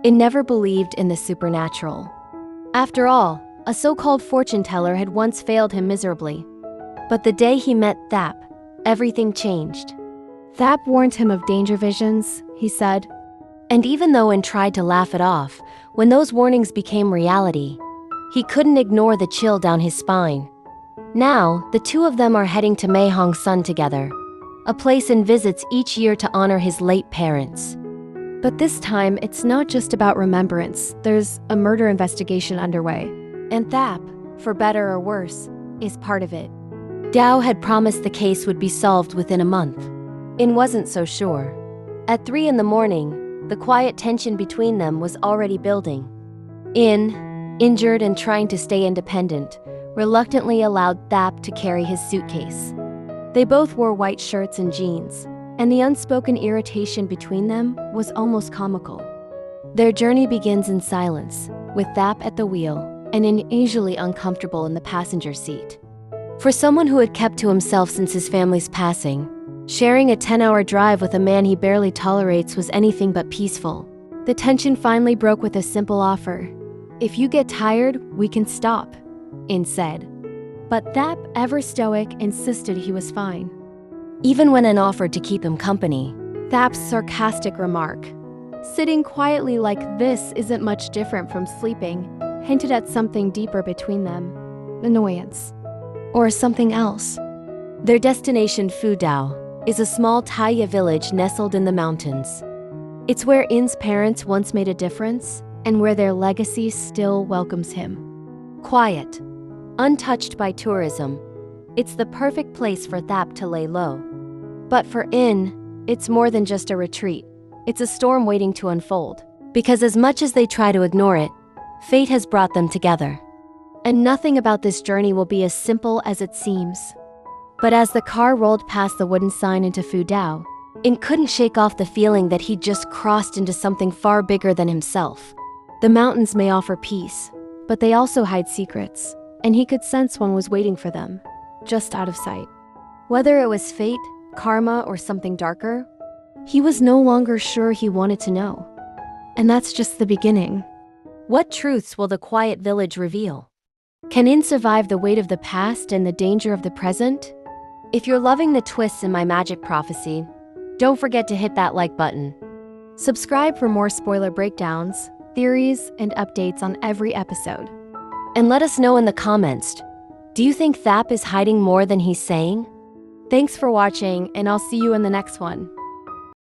It never believed in the supernatural. After all, a so-called fortune teller had once failed him miserably. But the day he met Thap, everything changed. Thap warned him of danger visions, he said. And even though In tried to laugh it off, when those warnings became reality, he couldn't ignore the chill down his spine. Now, the two of them are heading to Mae Hong Son together, a place In visits each year to honor his late parents. But this time, it's not just about remembrance. There's a murder investigation underway. And Thap, for better or worse, is part of it. Dao had promised the case would be solved within a month. In wasn't so sure. At 3 a.m, the quiet tension between them was already building. In, injured and trying to stay independent, reluctantly allowed Thap to carry his suitcase. They both wore white shirts and jeans, and the unspoken irritation between them was almost comical. Their journey begins in silence, with Thap at the wheel and In usually uncomfortable in the passenger seat. For someone who had kept to himself since his family's passing, sharing a 10-hour drive with a man he barely tolerates was anything but peaceful. The tension finally broke with a simple offer. "If you get tired, we can stop," In said. But Thap, ever stoic, insisted he was fine. Even when In offered to keep him company, Thap's sarcastic remark, "Sitting quietly like this isn't much different from sleeping," hinted at something deeper between them. Annoyance. Or something else. Their destination, Phu Dao, is a small Thai village nestled in the mountains. It's where In's parents once made a difference, and where their legacy still welcomes him. Quiet, untouched by tourism, it's the perfect place for Thap to lay low. But for In, it's more than just a retreat. It's a storm waiting to unfold. Because as much as they try to ignore it, fate has brought them together. And nothing about this journey will be as simple as it seems. But as the car rolled past the wooden sign into Phu Dao, In couldn't shake off the feeling that he'd just crossed into something far bigger than himself. The mountains may offer peace, but they also hide secrets, and he could sense one was waiting for them, just out of sight. Whether it was fate, karma, or something darker, he was no longer sure he wanted to know. And that's just the beginning. What truths will the quiet village reveal? Can In survive the weight of the past and the danger of the present? If you're loving the twists in my magic prophecy, don't forget to hit that like button. Subscribe for more spoiler breakdowns, theories, and updates on every episode. And let us know in the comments, do you think Thap is hiding more than he's saying? Thanks for watching, and I'll see you in the next one.